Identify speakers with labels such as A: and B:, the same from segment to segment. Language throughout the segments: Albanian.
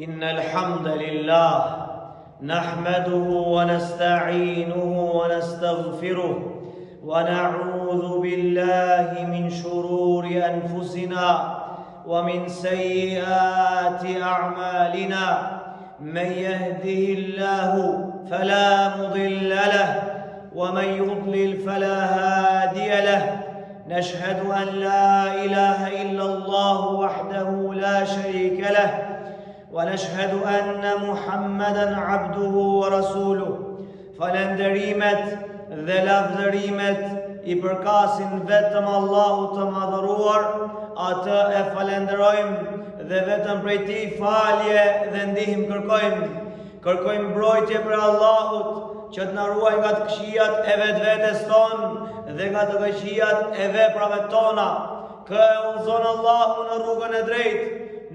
A: إن الحمد لله نحمده ونستعينه ونستغفره ونعوذ بالله من شرور أنفسنا ومن سيئات أعمالنا من يهده الله فلا مضل له ومن يضلل فلا هادي له نشهد أن لا إله إلا الله وحده لا شريك له ونشهد أن محمدا عبده ورسوله falënderimet dhe lavdërimet I përkasin vetëm Allahut të madhëruar, atë e falenderojmë dhe vetëm prej Tij falje dhe ndihmë kërkojmë. Kërkojmë mbrojtje për Allahut që të na ruaj nga të këqijat e vetvetes tonë dhe nga të këqijat e veprave tona. Kë e udhëzon Allahu në rrugën e drejtë,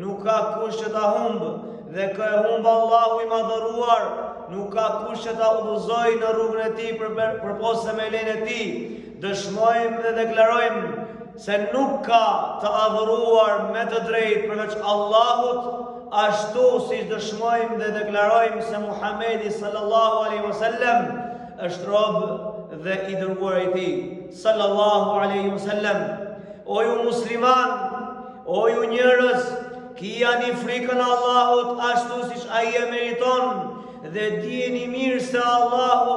A: nuk ka kush që ta humbë, dhe kë e humbë Allahu I madhëruar, nuk ka kush që ta udhëzojë në rrugën e Tij përposë me lejen e Tij. Dëshmojmë dhe deklarojmë se nuk ka të adhuruar me të drejtë përveç Allahut, ashtu si dëshmojmë dhe deklarojmë se Muhamedi sallallahu alaihi wasallam është rob dhe I dërguar I Tij sallallahu alaihi wasallam. O ju musliman, o ju njerëz, kijani frikën e Allahut ashtu siç ai e meriton dhe dijeni mirë se Allahu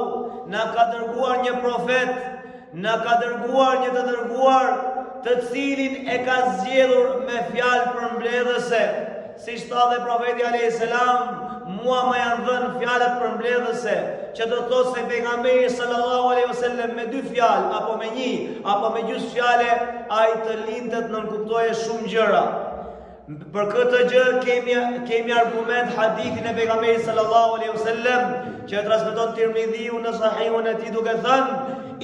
A: na ka dërguar një profet, na ka dërguar një të dërguar, të cilin e ka zgjedhur me fjalë përmbledhëse, siç tha dhe profeti alayhis salam, mua më janë dhënë fjalët përmbledhëse, që do të thotë se pejgamberi sallallahu alaihi wasallam me dy fjalë apo me një apo me gjysmë fjale ai të lindet nënkuptoje shumë gjëra. Për këtë gjë kemi argument hadithin e pejgamberit sallallahu alaihi wasallam që transmeton Tirmidhiu në sahihun e tij duke thënë: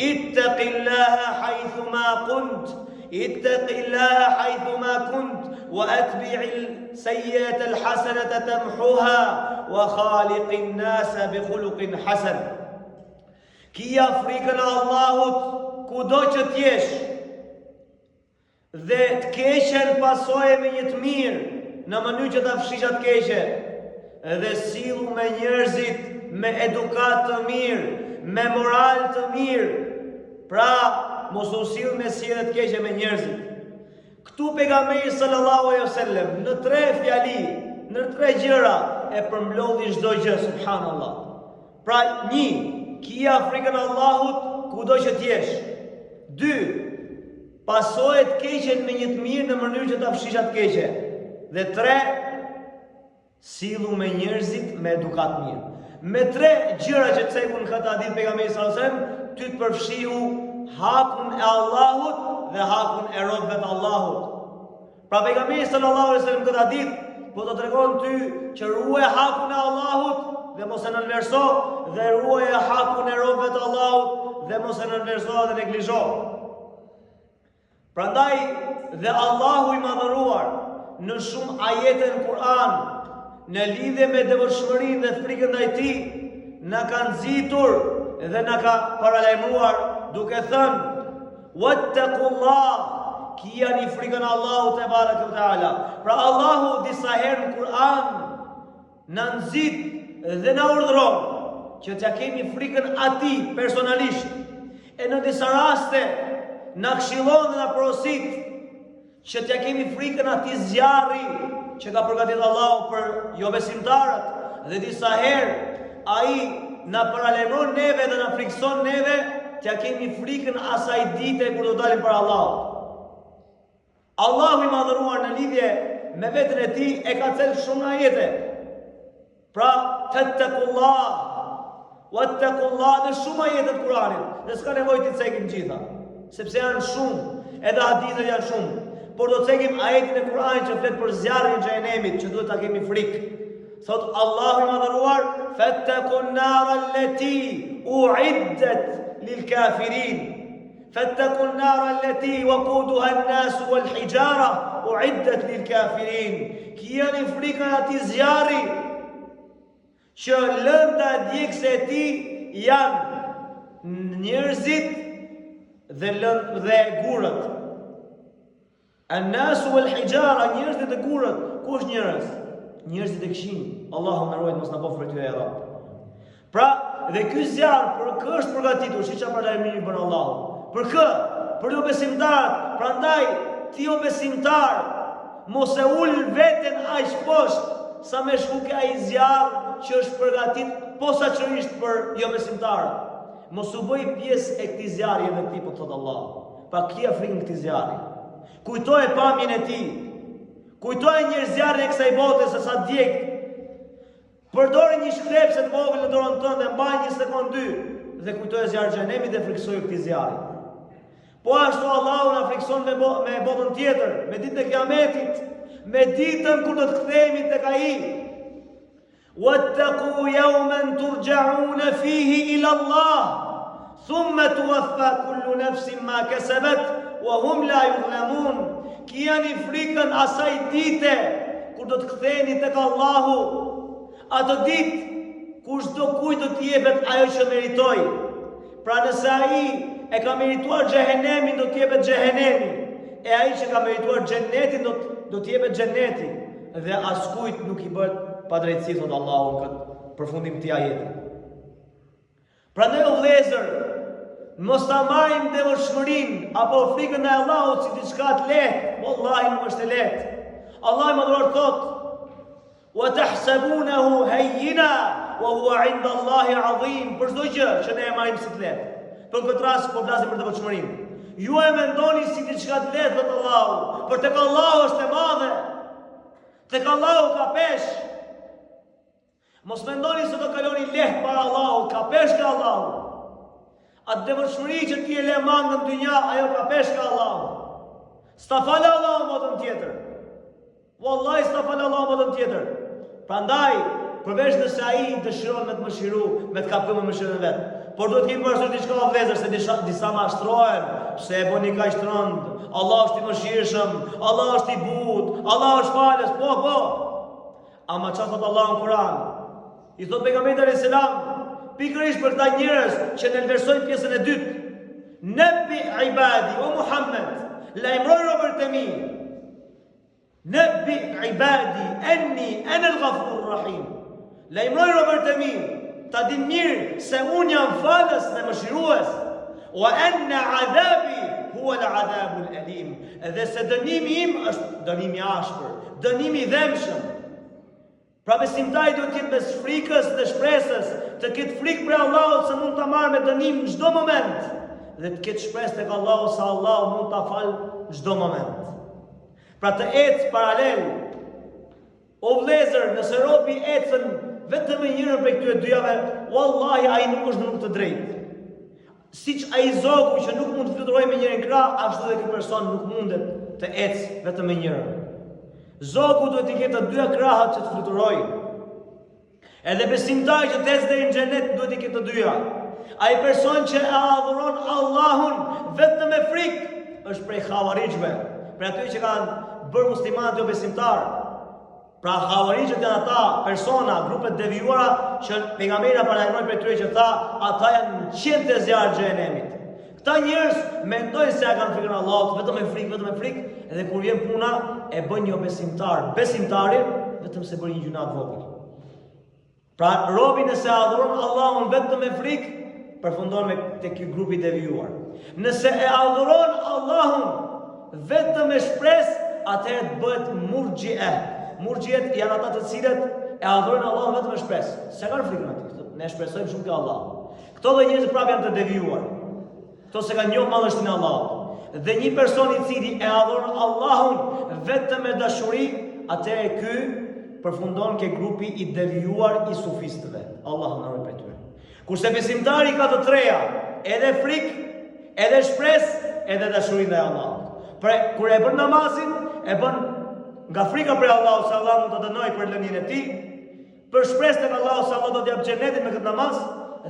A: Ittaqillaha haythuma kunt, ittaqillaha haythuma kunt, wa atbi'il sayyi'ata alhasanata tamhuha, wa khaliqin nasa bi khuluqin hasan. Kija frikën e Allahut kudo që t'jesh, dhe të keqen pasoje me një të mirë në mënyrë që ta fshish atë keqe, dhe sillu me njerëzit me edukat të mirë, me moral të mirë. Pra, mos u sill me sjellje të keqe me njerëzit. Këtu pejgamberi sallallahu alaihi wasallam në tre fjali, në tre gjëra e përmblodhi çdo gjë, subhanallah. Pra, një, kija frikën e Allahut kudo që t'jesh. Dy, pasoje të keqen me një të mirë në mënyrë që ta fshish atë keqe. Dhe tre, sillu me njerëzit me edukat mirë. Me tre gjëra që cekun këtë hadith pejgamberi sallallahu alajhi wasallam, ty të përfshihu hakun e Allahut dhe hakun e robëve të Allahut. Pra pejgamberi sallallahu alajhi wasallam këtë hadith po të tregon ty që ruaj hakun e Allahut dhe mos e nënverso, dhe ruaj hakun e robëve të Allahut dhe mos e nënverso dhe neglizho. Prandaj dhe Allahu I madhëruar në shumë ajete në Kur'an në lidhje me devotshmërinë dhe frikën ndaj Tij na ka nxitur dhe na ka paralajmëruar duke thënë: Wattaqullah, kijani frikën e Allahut te baraka ve taala. Pra Allahu disa herë në Kur'an na nxit dhe na urdhëron që t'ja kemi frikën atij personalisht. E në disa raste na këshillon dhe na porosit që t'ja kemi frikën atij zjarri që ka përgatitur Allahu për jo besimtarët, dhe disa herë ai na paralajmëron neve dhe na frikson neve t'ja kemi frikën asaj dite kur do dalim për Allahut. Allahu I madhëruar në lidhje me veten e Tij e ka thënë shumë ajete. Pra, fattaqullah, wattaqullah në shumë ajete të Kuranit, dhe s'ka nevojë të cekim gjitha, sepse janë shumë, edhe hadithet janë shumë. Por do të cekim ajetin e Kuranit që flet për zjarrin e xhenemit, që duhet ta kemi frikë. Thot Allahu I madhëruar: fattaqun nara allati u'iddat lil kafirin. Fattaqun nara allati waquduha an-nas wal hijara u'iddat lil kafirin. Kijani frikën atij zjarri që lënda djegëse e tij janë njerëzit dhe gurët. An-nasu wal hijara, njerëzit dhe gurët. Kush njerëz? njerëzit e këshin, Allahu më ruajt mos na bëf për ty e Rabb. Pra, dhe ky zjarr për kë është përgatitur, siç apo lajmëri bën Allahu. Për kë? Për jo besimtarët. Prandaj ti o besimtar, mos e ul veten aq poshtë sa më shku ke ai zjarr që është përgatit posaçërisht për jo besimtarët. Mos u bëj pjesë e këtij zjarri edhe ti po thot Allahu. Pa kia frikën këtij zjarri. Kujtoje pamjen e tij. Kujtoje një zjarri e kësaj bote se sa djeg. Përdori një shkrepse të vogël në dorën tënde, mbaj një sekond 2 dhe kujtoje zjarrin e xhenemit dhe friksoje këtij zjarri. Po ashtu Allahu na frikson me botën tjetër, me ditën e Kiametit, me ditën kur do të kthehemi tek ai. Wattaqu yawman turja'una fihi ila Allah, thumma tuwaffa kullu nafsin ma kasabat wa hum la yuzlamun. Kijani frikën asaj dite kur do të ktheheni tek Allahu. Ato ditë kur çdo kujt do t'i jepet ajo që meritoi. Pra nëse ai e ka merituar xhehenemin, do t'i jepet xhehenemi. E ai që ka merituar xhenetin, do t'i jepet xheneti. Dhe askujt nuk i bëhet padrejtësi, thot Allahu në këtë përfundim të ajeti. Prandaj o vëllezër, mos ta marrim devotshmërinë apo frikën e Allahut si diçka të lehtë, wallahi nuk është e lehtë. Allahu madhruar thot: "Wa tahsabunahu hayyina wa huwa 'inda Allahi 'azim." Për çdo gjë që ne e marrim si të lehtë. Për këtë rast po flasim për devotshmërinë. Ju e mendoni si diçka të lehtë, thot Allahu, por tek Allahu është e madhe. Tek Allahu ka peshë. Mos mendoni se do kaloni lehtë para Allahut, ka peshë ka Allahu. Atë devotshmëri që ti e le mangë në dynja, ajo ka peshë ka Allahu. S'ta falë Allahu botën tjetër. Wallahi s'ta falë Allahu botën tjetër. Prandaj, përveç nëse ai dëshiron me të mëshiru, me të kapë me mëshirën e vet. Por duhet kemi parasysh diçka o vëllezër, se disa mashtrohen, pse e bëni kaq trond? Allah është i mëshirshëm, Allah është i butë, Allah është falës, po. Ama çfarë thot Allahu në Kur'an? I thot pejgamberit alayhis salam, pikërisht për këta njerëz që nënversojnë pjesën e dytë. Nabi ibadi o Muhammed, lajmëroj robërit e mi. Nabi ibadi anni ana al-ghafur rahim. Lajmëroj robërit e mi, ta din mirë se unë jam falës dhe mëshirues. Wa anna adhabi huwa al-adhabu al-alim. Edhe se dënimi im është dënimi i ashpër, dënimi i dhëmshëm. Pra besimtari duhet të jetë mes frikës dhe shpresës, të ketë frikë për Allahut se mund ta marrë me dënim në çdo moment, dhe të ketë shpresë tek Allahu se Allahu mund ta falë në çdo moment. Pra të ecë paralel. O vëllezër, nëse robi ecën vetëm me njërin prej këtyre dyjave, wallahi ai nuk është nuk të drejtë. Siç ai zogu që nuk mund të fluturojë me njërin krah, ashtu edhe ky person nuk mundet të ecë vetëm me njërin. Zogu duhet të ketë të dyja krahat që të fluturojnë. Edhe besimtari që të ecë deri në xhenet duhet të ketë të dyja. Ai person që e adhuron Allahun vetëm me frikë është prej xhavarixhve, prej atyre që kanë bërë muslimanë jo besimtarë. Pra xhavarixhët janë ata persona, grupet devijuara që pejgamberi na paralajmëroi për tyre që tha, ata janë në qend të zjarrit të xhenemit. Këta njerëz mendojnë se ja kanë frikën Allahut, vetëm me frikë, edhe kur vjen puna e bën një besimtarin vetëm se bën një gjuna të vogël. Pra robi nëse adhuron Allahun vetëm me frikë, përfundon me tek ky grup i devijuar. Nëse e adhuron Allahun vetëm me shpresë, atëherë bëhet murxhi'e. Murxhi'et janë ata të cilët e adhurojnë Allahun vetëm me shpresë. Se kanë frikën aty. Ne shpresojmë shumë te Allahu. Këto dhe njerëz prapë janë të devijuar. Këto se kanë njohur madhështinë e Allahut. Dhe një person i cili e adhuron Allahun vetëm me dashuri, atëherë ky përfundon ke grupi i devijuar i sufistëve. Allahu na ruaj prej tyre. Kurse besimtari ka të treja, edhe frikë, edhe shpresë, edhe dashuri ndaj Allahut. Pra kur e bën namazin, e bën nga frika për Allahut se Allah mund ta dënojë për lënien e tij, për shpresën tek Allahu se Allah do t'i jap xhenetin me këtë namaz,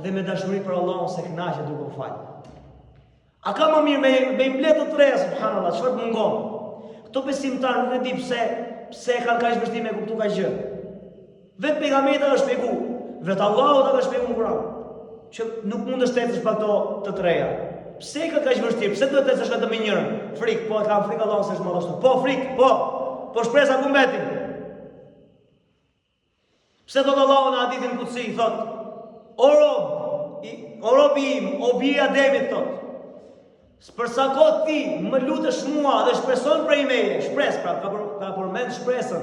A: dhe me dashuri për Allahun se kënaqet duke u fal. A ka më mirë me mbledh të treja, subhanallahu, çfarë mungon? Këto besimtarë nuk e di pse kanë kaq vështirë me kuptu kaq gjë. Vetë pejgamberi ka shpjeguar, vetë Allahu ta ka shpjeguar në Kur'an, që nuk mund të shtetësh pa këto të treja. Pse ka kaq vështirë? Pse duhet të ecësh vetëm me njërin? Frikë, po ka frikë Allahu se është më ashtu. Po frikë, po shpresa ku mbeti. Pse thot Allahu në hadithin kutsi, thot, o robi im, o biri Ademit, thot, përsa kohë ti më lutesh mua dhe shpreson prej meje, shpres pra, ka përmend shpresën,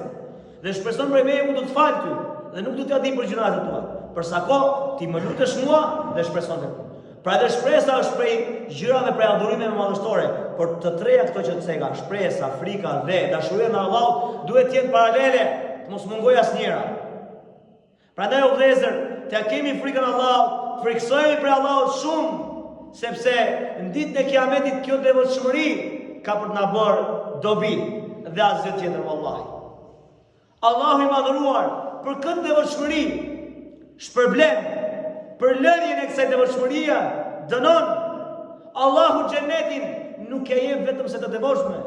A: dhe shpreson prej meje, unë do të falë ty, dhe nuk do t'ja di për gjërat e tua. Përsa kohë ti më lutesh mua dhe shpreson të ty. Pra dhe shpresa është prej gjërave prej adhurimeve madhështore, por të treja këto që të ceka, shpresa, frika dhe dashuria në Allahut duhet të jenë paralele, të mos mungoj asnjëra. Prandaj o vëllezër, t'ja kemi frikën Allahut, friksohemi për Allahut shumë, sepse në ditën e Kiametit kjo devotshmëri ka për të na bërë dobi dhe asgjë tjetër vallahi. Allahu i madhëruar për këtë devotshmëri shpërblen për lënien e kësaj devotshmërie, dënon. Allahu xhenetin nuk e jep vetëm se të devotshme.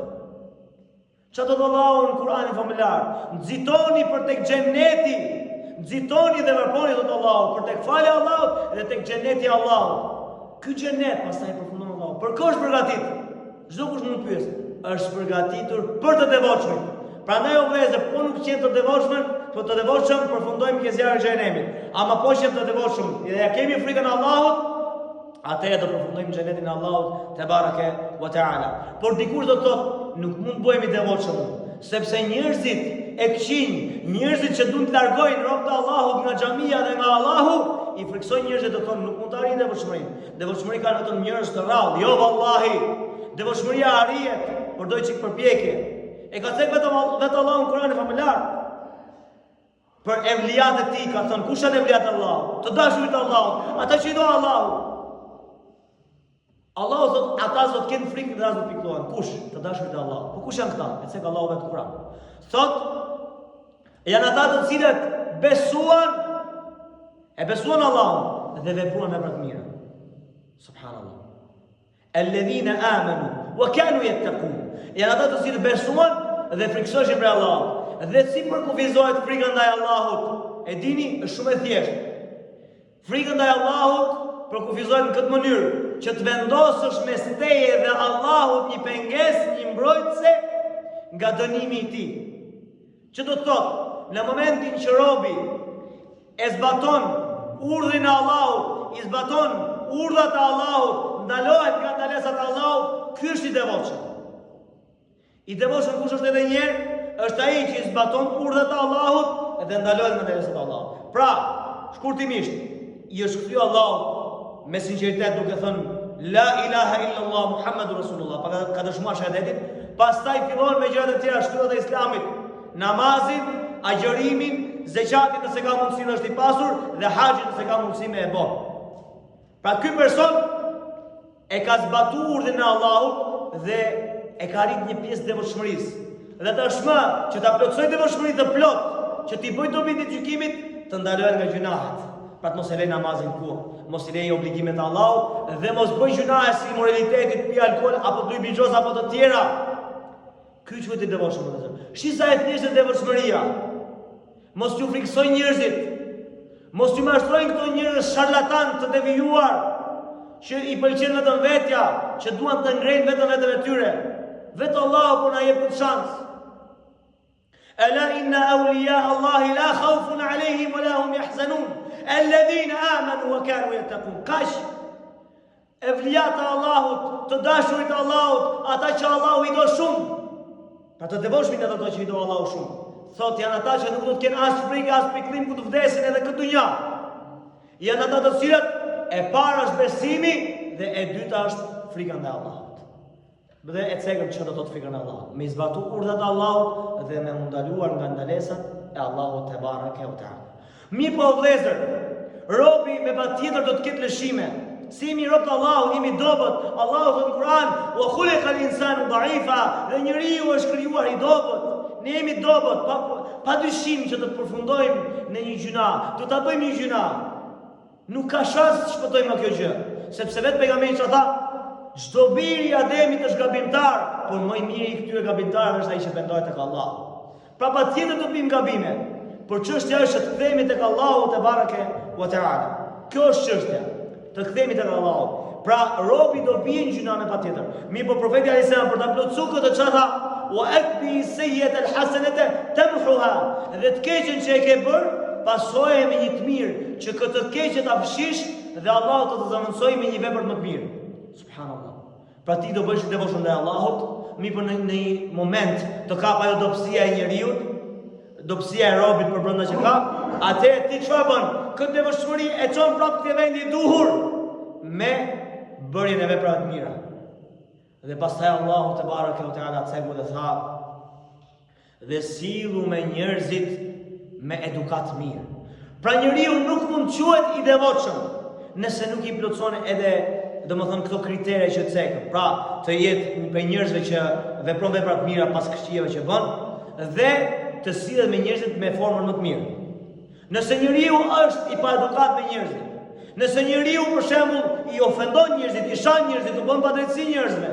A: Çfarë do Allahu në Kur'anin familjar? Nxitoni për tek xheneti, nxitoni dhe veponi thot Allahu për tek falja e Allahut dhe tek xheneti i Allahut. Ky xhenet pastaj përfundon Allahu. Për kë është përgatitur? Çdo kush mund të pyes. Është përgatitur për të devotshmit. Prandaj o vëllezër, po nuk qenë të devotshëm, po të devotshëm përfundojmë ke zjarri i xhenemit. Ama po qenë të devotshëm dhe ja kemi frikën e Allahut, atëherë do përfundojmë xhenetin e Allahut te bareke ve teala. Por dikush do thotë, nuk mund të bëhemi devotshëm, sepse njerëzit e këqij, njerëzit që duan të largojnë robët e Allahut nga xhamia dhe nga Allahu, i friksojnë njerëzit do thonë nuk mund të arrijnë devotshmërinë. Devotshmëria ka vetëm njerëz të rrallë, jo vallahi. Devotshmëria arrihet, por do çik përpjekje. E ka thënë vetë Allahu në Kur'anin familjar. Për evlijat e tij ka thënë, kush janë evlijat e Allahut? Të dashurit e Allahut, ata që i do Allahu. Allahu thot, ata do të kenë frikë dhe as do të pikëllohen. Kush? Të dashurit e Allahut. Po kush janë këta? E thek Allahu vetë në Kur'an. Thot, janë ata të cilët besuan Allahun dhe vepruan vepra të mira. Subhanallah. Alladhina amanu wa kanu yattaqun. Janë ata të cilët besuan dhe friksoheshin për Allahut. Dhe si përkufizohet frika ndaj Allahut? E dini, është shumë e thjeshtë. Frika ndaj Allahut përkufizohet në këtë mënyrë, që të vendosësh mes teje dhe Allahut një pengesë, një mbrojtëse nga dënimi i tij. Që do të thotë, në momentin që robi e zbaton urdhrin e Allahut, i zbaton urdhat e Allahut, ndalohet nga ndalesat e Allahut, ky është i devotshëm. I devotshëm kush është edhe një herë? Është ai që i zbaton urdhat e Allahut dhe ndalohet nga ndalesat e Allahut. Pra, shkurtimisht, i është kthyer Allahu me sinqeritet duke thënë La ilaha illallah Muhammadur Rasulullah, pa ka dëshmuar shahadetin, pastaj fillon me gjërat e tjera shtyllat e Islamit, namazin, agjërimin, zeqatin nëse ka mundësi dhe është i pasur dhe haxhin nëse ka mundësi me e bë. Pra ky person e ka zbatuar urdhrin e Allahut dhe e ka arrit një pjesë devotshmërisë. Dhe tashmë që ta plotësoj devotshmërinë të plot, që ti bëj dobi të gjykimit, të ndalohet nga gjunahet. Pra të mos e lej namazin kur, mos i lej obligimet e Allahut dhe mos bëj gjunahe si moralitetit, pi alkool apo të bigjoz apo të tjera. Ky quhet i devotshëm. Shisa e thjeshtë devotshmëria. Mos ju friksoj njerëzit. Mos ju mashtrojnë këto njerëz sharlatan të devijuar, që i pëlqen vetëm vetja, që duan të ngrejnë vetëm vetën e tyre. Vetë Allahu po na jep këtë shans. Ala inna awliya Allahi la khawfun alayhim wa la hum yahzanun. Alladhina amanu wa kanu yattaqun. Kash evlijat e Allahut, të dashurit e Allahut, ata që Allahu i do shumë. Pra të devotshmit ata që i do Allahu shumë. Thot janë ata që nuk do të kenë as frikë as pikëllim ku të vdesin edhe këtë dunja. Janë ata të cilët e para është besimi dhe e dyta është frika ndaj Allahut. Dhe e cekëm që do të frika ndaj Allahut. Me zbatu urdhat e Allahut dhe me mundaluar nga ndalesat e Allahut te bareke ve teala. Mi po vëllezër, robi me patjetër do të ketë lëshime. Si jemi rob të Allahut, jemi dobët. Allahu thot në Kur'an: "Wa khuliqa al-insanu dha'ifa", dhe njeriu është krijuar i dobët. Ne jemi dobët, pa dyshim që do të përfundojmë në një gjuna, do ta bëjmë një gjuna. Nuk ka shans të shpëtojmë nga kjo gjë, sepse vetë pejgamberi që tha, çdo biri i Ademit është gabimtar, por më i miri i këtyre gabimtarëve është ai që pendohet tek Allahu. Pra patjetër do bëjmë gabime, por çështja është të kthehemi tek Allahu te bareke ve teala. Kjo është çështja, të kthehemi tek Allahu. Pra robi do bien gjuna me patjetër. Mirë, po profeti alayhis salam për ta plotësuar këtë çfarë wa akbi sayyi'at al-hasanata tamhuha. Dhe të keqen që e ke bër, pasoje me një të mirë, që këtë keqe ta fshish dhe Allahu të zëvendësoj me një vepër më të mirë. Subhanallah. Pra ti do bësh devotshëm ndaj Allahut, mi për në një moment të kap ajo dobësia e njeriu, dobësia e robit për brenda që ka, atëherë ti çfarë bën? Këtë devotshmëri e çon prapë te vendi i duhur me bërjen e veprave të mira. Dhe pastaj Allahu te bareke ve teala thegu dhe tha: dhe sillu me njerëzit me edukat mirë. Pra njeriu nuk mund të quhet i devotshëm nëse nuk i plotson edhe domethënë këto kritere që cekën. Pra, të jetë për njerëzve që vepron vepra të mira pas këqijave që bën dhe të sillet me njerëzit me formën më të mirë. Nëse njeriu është i paedukat me njerëzit, nëse njeriu për shembull i ofendon njerëzit, i shan njerëzit, u bën padrejtësi njerëzve,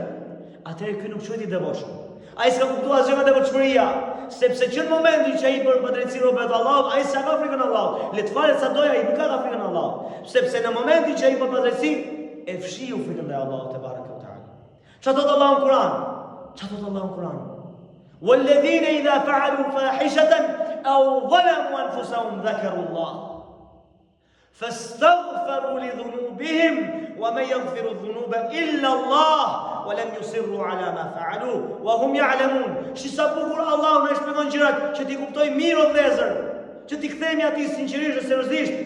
A: atëherë ky nuk quhet i devotshëm. Ai s'ka kuptuar asgjë nga devotshmëria, sepse që në momentin që ai bën padrejtësi robët Allahut, ai s'ka frikën Allahut. Le të falet sa doja, ai nuk ka frikën Allahut, sepse në momentin që ai bën padrejtësi, e fshiu frikën ndaj Allahut te bareke ve teala. Çfarë thot Allahu në Kur'an? Çfarë thot Allahu në Kur'an? وَالَّذِينَ إِذَا فَعَلُوا فَاحِشَةً أَوْ ظَلَمُوا أَنفُسَهُمْ ذَكَرُوا اللَّهَ فَاسْتَغْفَرُوا لِذُنُوبِهِمْ وَمَن يَغْفِرُ الذُّنُوبَ إِلَّا اللَّهُ وَلَمْ يُصِرُّوا عَلَى مَا فَعَلُوا وَهُمْ يَعْلَمُونَ. Sa bukur Allahu na shpjegon gjërat që ti kuptoj mirë o vëllezër, që ti kthehemi atij sinqerisht dhe seriozisht.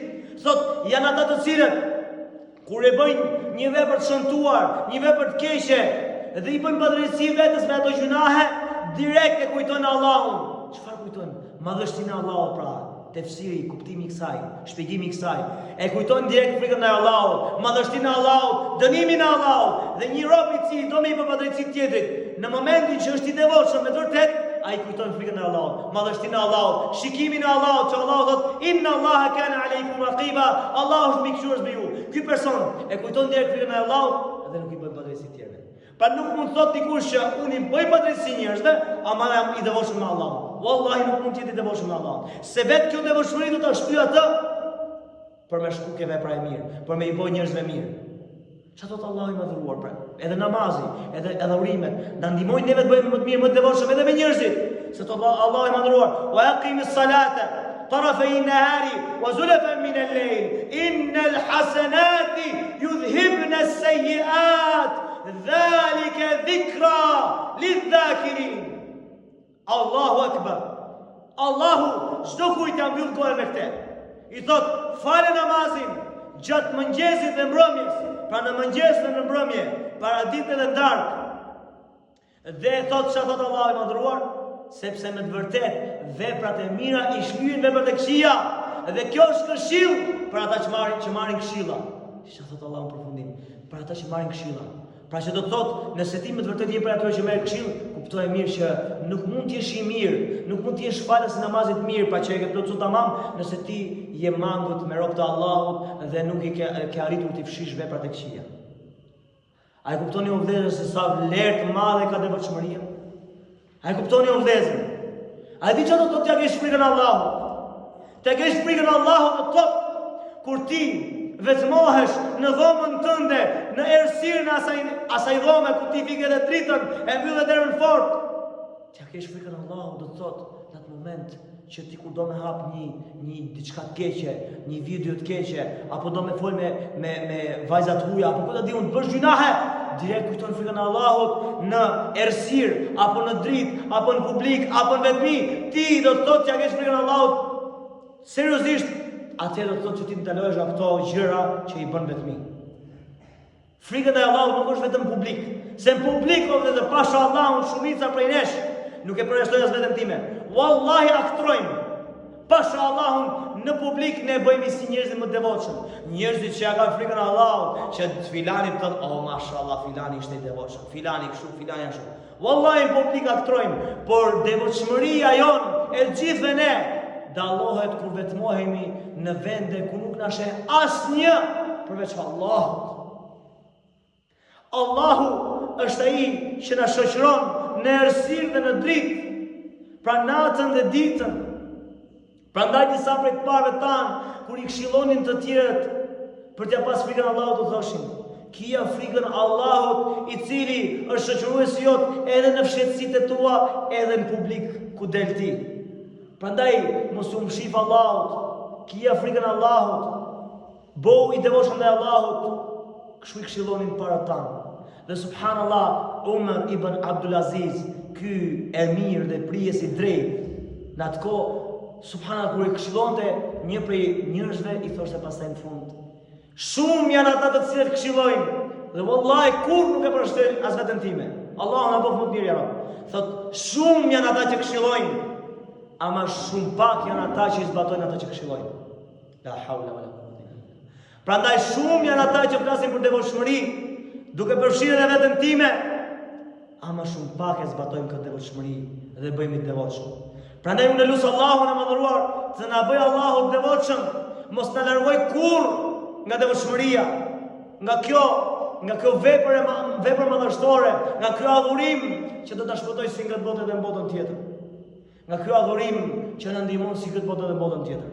A: Thot, janë ata të cilët kur e bëjnë një vepër të shëmtuar, një vepër të keqe dhe i bëjnë padrejtësi vetes me ato gjunahe, direkt e kujtojnë Allahun. Çfarë kujtojnë? Madhështinë e Allahut pra. Tefsiri, kuptimi i kësaj, shpjegimi i kësaj. E kujtojnë direkt frikën ndaj Allahut, madhështinë e Allahut, dënimin e Allahut dhe një rob i cili do me i bë padrejtësi tjetrit, në momentin që është i devotshëm me vërtet, ai kujton frikën e Allahut, madhështinë e Allahut, shikimin e Allahut, që Allahu thot inna Allaha kana aleikum raqiba, Allahu është mikëshues me ju. Ky person e kujton direkt frikën e Allahut dhe nuk i bën padrejtësi tjetrit. Pa nuk mund thot dikush që unë i bëj padrejtësi njerëzve, ama jam i devotshëm me Allahun. Wallahi nuk mund të jetë i devotshëm me Allahun. Se vetë kjo devotshmëri do ta shtyj atë për me shkuke vepra e mirë, për me i bëj njerëzve mirë. Çfarë thot Allahu i madhëruar pra? Edhe namazi, edhe urimet, na ndihmojnë neve të bëjmë më të mirë, më të devotshëm edhe me njerëzit. Se thot Allahu i madhëruar: "Wa aqimis salata طرفي النهار وزلفا من الليل إن الحسنات يذهبن السيئات ذلك ذكرى للذاكرين." Allahu Akbar. Allahu çdo kujt ja mbyll kohën me këtë. I thot fale namazin gjatë mëngjesit dhe mbrëmjes. Pra në mëngjes dhe në mbrëmje, para ditës dhe darkë. Dhe thot çfarë thot Allahu i madhëruar? Sepse me të vërtet veprat e mira i shlyen veprat e këqija. Dhe kjo është këshill për ata që marrin këshilla. Çfarë thot Allahu në përfundim? Për ata që marrin këshilla. Pra që do të thot, nëse ti me të vërtet je për ato që merr këshill, kuptoj mirë që nuk mund të jesh i mirë, nuk mund të jesh falës në namazit mirë, pa që e ke plotësuar tamam, nëse ti je mangut me rob të Allahut dhe nuk i ke arritur të fshish veprat e këqija. A e kuptoni o vëllezër se sa vlerë të madhe ka devotshmëria? A e kuptoni o vëllezër? A e di çfarë do të thotë t'ja kesh frikën Allahut? T'ja kesh frikën Allahut do të thotë kur ti vetmohesh në dhomën tënde, në errësirën e asaj dhome ku ti fikë edhe dritën, e mbyll derën fort. T'ja kesh frikën Allahut do të thotë në atë moment që ti kur do me hap një diçka të keqe, një video të keqe, apo do me fol me vajzat huaja, apo ku do di unë të bësh gjunahe, direkt kujton frikën e Allahut në errësirë, apo në dritë, apo në publik, apo në vetmi, ti do të thotë t'ja kesh frikën e Allahut seriozisht. Atëherë do të thotë që ti ndalohesh nga këto gjëra që i bën vetmi. Frika e Allahut nuk është vetëm publik. Se në publik ose të pasha Allahun shumica prej nesh nuk e përjashtoj as veten time. Wallahi aktrojmë. Pasha Allahun në publik ne bëjmë si njerëz më të devotshëm. Njerëzit që kanë frikën e Allahut, që filani thotë, "Oh mashallah, filani ishte i devotshëm. Filani kështu, filani ashtu." Wallahi në publik aktrojmë, por devotshmëria jon e gjithëve ne dallohet kur vetmohemi në vende ku nuk na sheh asnjë përveç Allahut. Allahu është ai që na shoqëron në errësirë dhe në dritë, pra natën dhe ditën. Prandaj disa prej të parëve tan kur i këshillonin të tjerët për t'ia pas frikën Allahut u thoshin: "Kija frikën Allahut, i cili është shoqëruesi jot edhe në fshehtësitë tua, edhe në publik ku del ti." Prandaj mos u mshif Allahut kia frikën Allahut, bëu I devotshëm ndaj Allahut, kështu I këshillonin para tanë. Dhe subhanallah, Umar ibn Abdulaziz, ky emir dhe prijes I drejt, në atë kohë, subhanallah, kur I këshillonte një prej njerëzve, I thoshte pastaj në fund: shumë janë ata të cilët këshillojnë, dhe vallahi kur nuk e përshtyj as veten time. Allahu na bëf më të mirë ja Rabb. Thot, shumë janë ata që këshillojnë, ama shumë pak janë ata që I zbatojnë ata që këshillojnë. La haula wala quwwata illa billah. Prandaj shumë janë ata që flasin për devotshmëri, duke përfshirë edhe veten time, ama shumë pak e zbatojmë këtë devotshmëri dhe bëjmë I devotshëm. Prandaj unë lut Allahun e madhëruar të na bëjë Allahu të devotshëm, mos na largoj kurrë nga devotshmëria, nga kjo vepër madhështore, nga ky adhurim që do ta shpëtoj si në këtë botë dhe në botën tjetër. Nga ky adhurim që na ndihmon si këtë botë dhe në botën tjetër.